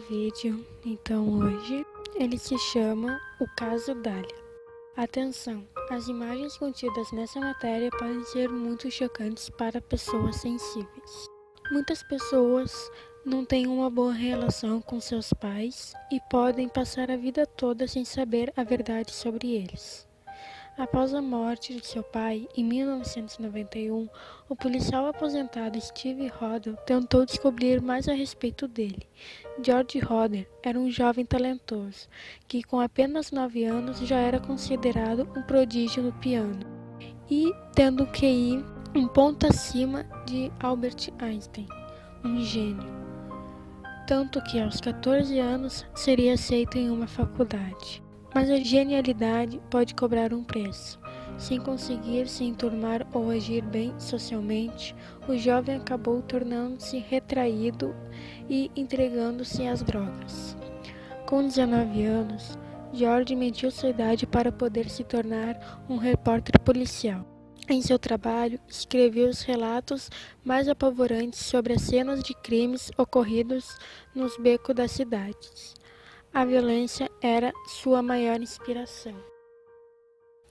vídeo, então hoje, ele se chama O Caso Dália. Atenção, as imagens contidas nessa matéria podem ser muito chocantes para pessoas sensíveis. Muitas pessoas não têm uma boa relação com seus pais e podem passar a vida toda sem saber a verdade sobre eles. Após a morte de seu pai, em 1991, o policial aposentado Steve Hodel tentou descobrir mais a respeito dele. George Hodel era um jovem talentoso, que com apenas 9 anos já era considerado um prodígio no piano, e tendo QI um ponto acima de Albert Einstein, um gênio. Tanto que aos 14 anos seria aceito em uma faculdade. Mas a genialidade pode cobrar um preço. Sem conseguir se enturmar ou agir bem socialmente, o jovem acabou tornando-se retraído e entregando-se às drogas. Com 19 anos, George mentiu sua idade para poder se tornar um repórter policial. Em seu trabalho, escreveu os relatos mais apavorantes sobre as cenas de crimes ocorridos nos becos das cidades. A violência era sua maior inspiração.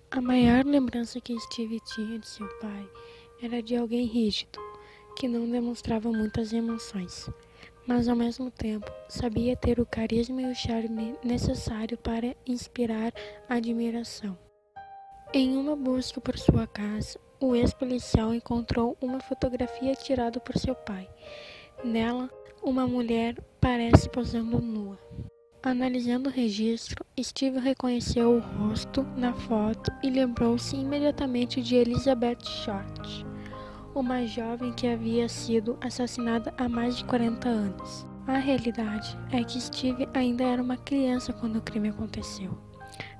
A maior lembrança que Steve tinha de seu pai era de alguém rígido, que não demonstrava muitas emoções, mas ao mesmo tempo sabia ter o carisma e o charme necessário para inspirar admiração. Em uma busca por sua casa, o ex-policial encontrou uma fotografia tirada por seu pai. Nela, uma mulher parece posando nua. Analisando o registro, Steve reconheceu o rosto na foto e lembrou-se imediatamente de Elizabeth Short, uma jovem que havia sido assassinada há mais de 40 anos. A realidade é que Steve ainda era uma criança quando o crime aconteceu,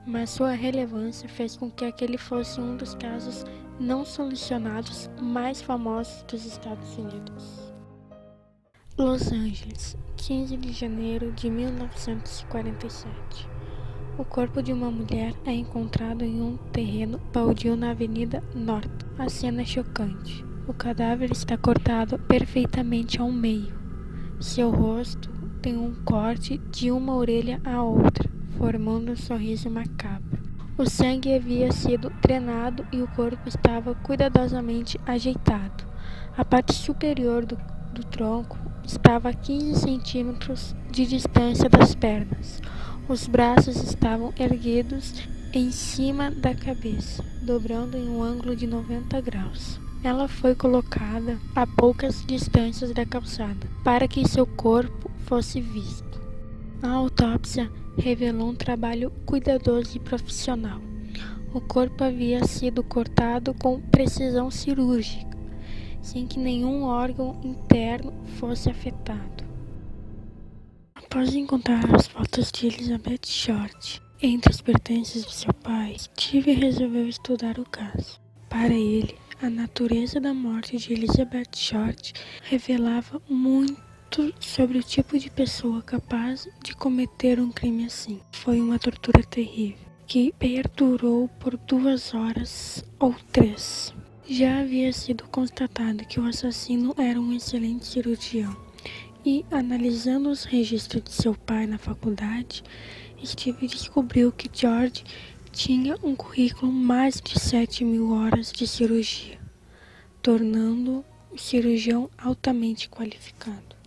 mas sua relevância fez com que aquele fosse um dos casos não solucionados mais famosos dos Estados Unidos. Los Angeles, 15 de janeiro de 1947. O corpo de uma mulher é encontrado em um terreno baldio na Avenida North. A cena é chocante. O cadáver está cortado perfeitamente ao meio. Seu rosto tem um corte de uma orelha à outra, formando um sorriso macabro. O sangue havia sido drenado e o corpo estava cuidadosamente ajeitado. A parte superior do tronco estava a 15 centímetros de distância das pernas. Os braços estavam erguidos em cima da cabeça, dobrando em um ângulo de 90 graus. Ela foi colocada a poucas distâncias da calçada, para que seu corpo fosse visto. A autópsia revelou um trabalho cuidadoso e profissional. O corpo havia sido cortado com precisão cirúrgica, sem que nenhum órgão interno fosse afetado. Após encontrar as fotos de Elizabeth Short entre os pertences de seu pai, Steve resolveu estudar o caso. Para ele, a natureza da morte de Elizabeth Short revelava muito sobre o tipo de pessoa capaz de cometer um crime assim. Foi uma tortura terrível, que perdurou por 2 horas ou 3. Já havia sido constatado que o assassino era um excelente cirurgião e, analisando os registros de seu pai na faculdade, Steve descobriu que George tinha um currículo mais de 7.000 horas de cirurgia, tornando-o um cirurgião altamente qualificado.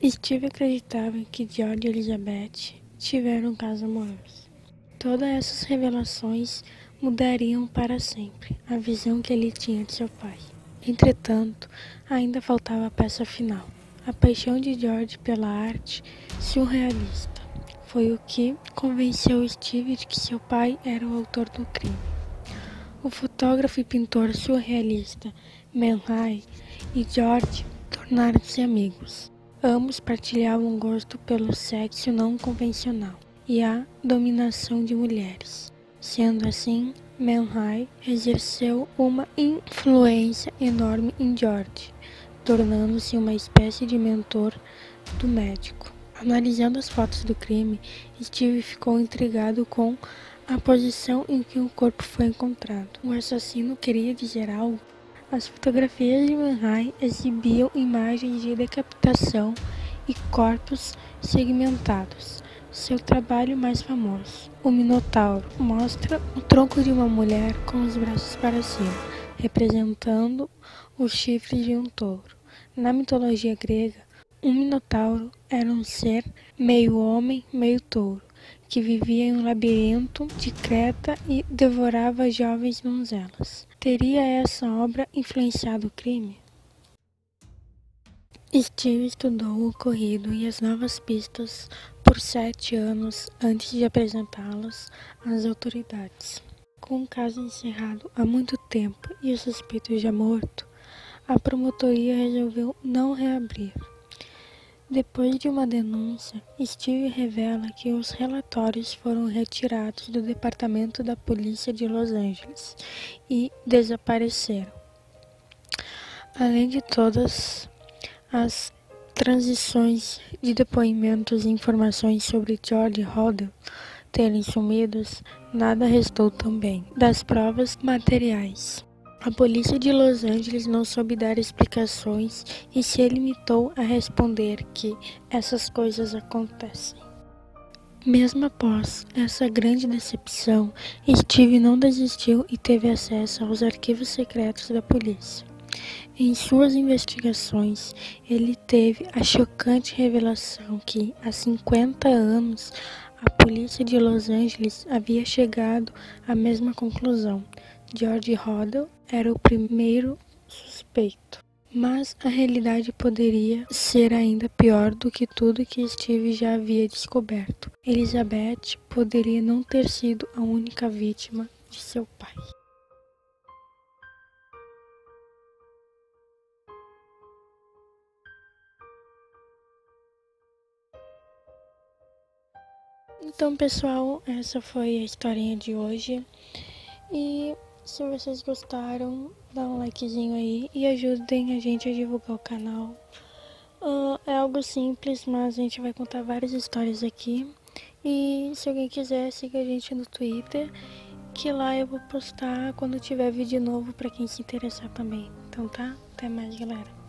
Steve acreditava que George e Elizabeth tiveram um caso amoroso. Todas essas revelações mudariam para sempre a visão que ele tinha de seu pai. Entretanto, ainda faltava a peça final. A paixão de George pela arte surrealista foi o que convenceu Steve de que seu pai era o autor do crime. O fotógrafo e pintor surrealista Man Ray e George tornaram-se amigos. Ambos partilhavam um gosto pelo sexo não convencional e a dominação de mulheres. Sendo assim, Man Ray exerceu uma influência enorme em George, tornando-se uma espécie de mentor do médico. Analisando as fotos do crime, Steve ficou intrigado com a posição em que o corpo foi encontrado. O assassino queria dizer algo? As fotografias de Man Ray exibiam imagens de decapitação e corpos segmentados. Seu trabalho mais famoso, o Minotauro, mostra o tronco de uma mulher com os braços para cima, representando os chifres de um touro. Na mitologia grega, um Minotauro era um ser meio homem, meio touro, que vivia em um labirinto de Creta e devorava jovens donzelas. Teria essa obra influenciado o crime? Steve estudou o ocorrido e as novas pistas por 7 anos antes de apresentá-las às autoridades. Com o caso encerrado há muito tempo e o suspeito já morto, a promotoria resolveu não reabrir. Depois de uma denúncia, Steve revela que os relatórios foram retirados do Departamento da Polícia de Los Angeles e desapareceram. Além de todas as transições de depoimentos e informações sobre George Hodel terem sumidos, nada restou também das provas materiais. A polícia de Los Angeles não soube dar explicações e se limitou a responder que essas coisas acontecem. Mesmo após essa grande decepção, Steve não desistiu e teve acesso aos arquivos secretos da polícia. Em suas investigações, ele teve a chocante revelação que, há 50 anos, a polícia de Los Angeles havia chegado à mesma conclusão. George Hodel era o primeiro suspeito. Mas a realidade poderia ser ainda pior do que tudo que Steve já havia descoberto. Elizabeth poderia não ter sido a única vítima de seu pai. Então, pessoal, essa foi a historinha de hoje. E se vocês gostaram, dá um likezinho aí e ajudem a gente a divulgar o canal. É algo simples, mas a gente vai contar várias histórias aqui. E se alguém quiser, siga a gente no Twitter, que lá eu vou postar quando tiver vídeo novo pra quem se interessar também. Então tá? Até mais, galera.